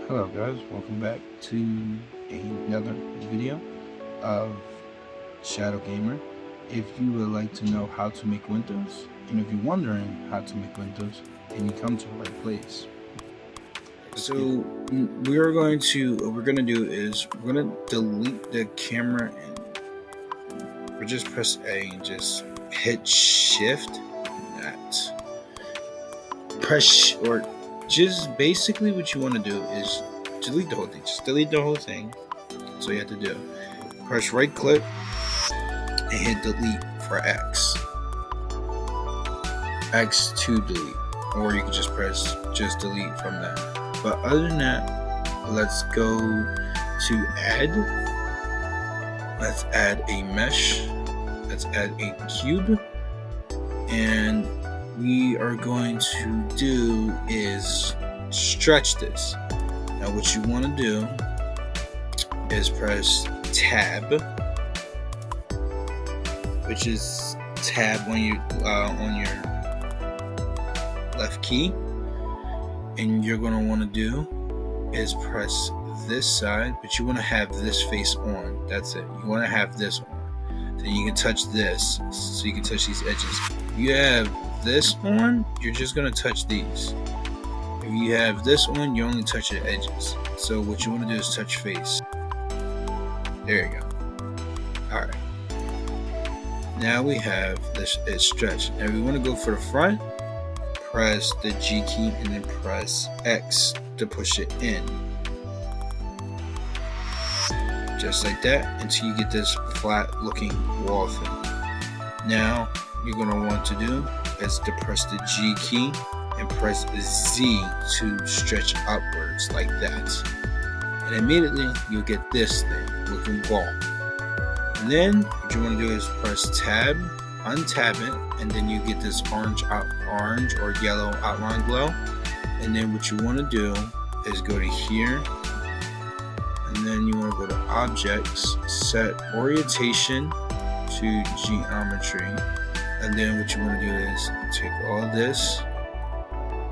Hello guys, welcome back to another video of Shadow Gamer. If you would like to know how to make windows, and if you're wondering how to make windows, then you come to the right place. So we're going to delete the camera, and we just press A and just hit shift. Just basically what you want to do is delete the whole thing. Just delete the whole thing. So you have to do press right click and hit delete for X to delete, or you can just press delete from that. But other than that, let's go to add. Let's add a mesh. Let's add a cube, and we are going to do is stretch this. Now what you want to do is press tab, which is tab on your left key, and you're going to want to do is press this side, but you want to have this face on. That's it. You want to have this on. Then you can touch this, so you can touch these edges. If you have this on, you're just going to touch these. If you have this on, you only touch the edges. So what you want to do is touch face. There you go. Alright. Now we have this is stretched. Now we want to go for the front. Press the G key and then press X to push it in. Just like that until you get this flat looking wall thing. Now you're going to want to do is to press the G key and press Z to stretch upwards like that. And immediately you'll get this thing looking wall. And then what you want to do is press tab, untab it, and then you get this orange or yellow outline glow. And then what you want to do is go to here, and then you want to go to objects, set orientation to geometry, and then what you want to do is take all this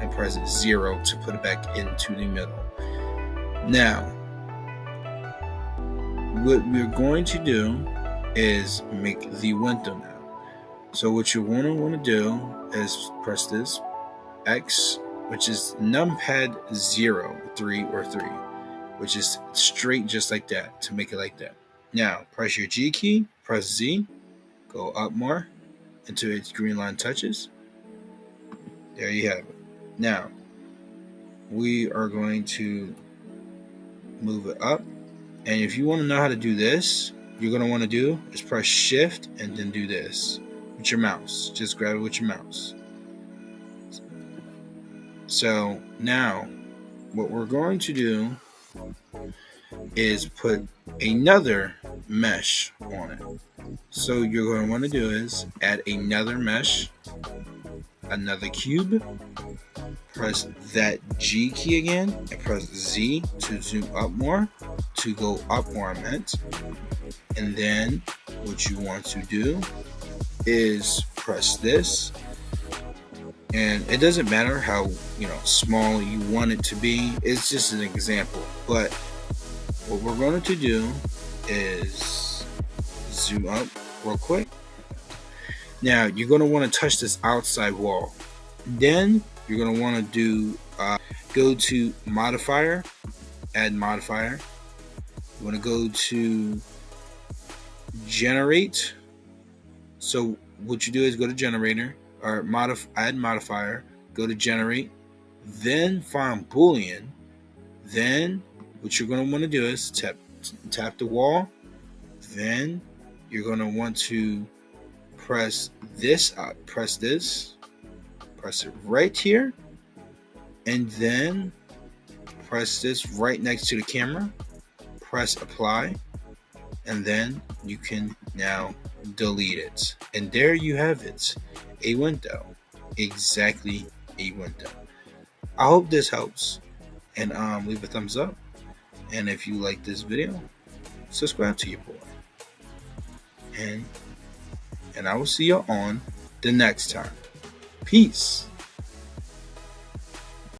and press 0 to put it back into the middle. Now what we're going to do is make the window now. So what you want to do is press this X, which is numpad 0, 3, or 3, which is straight just like that to make it like that. Now press your G key, press Z, go up more until its green line touches. There you have it. Now we are going to move it up, and if you want to know how to do this, you're going to want to do is press shift and then do this with your mouse. Just grab it with your mouse. So now what we're going to do is put another mesh on it. So you're going to want to do is add another mesh, another cube, press that G key again, and press Z to zoom up more, to go up more I meant. And then what you want to do is press this, and it doesn't matter how small you want it to be. It's just an example. But what we're going to do is zoom up real quick. Now you're going to want to touch this outside wall. Then you're going to want to do go to modifier, add modifier. You want to go to generate. So what you do is go to generator, or add modifier, go to generate, then find boolean. Then what you're going to want to do is tap the wall. Then you're going to want to press this up, press it right here, and then press this right next to the camera, press apply, and then you can now delete it. And there you have it, a window. Exactly a window. I hope this helps, and leave a thumbs up, and if you like this video, subscribe to your boy, and I will see you on the next time. Peace.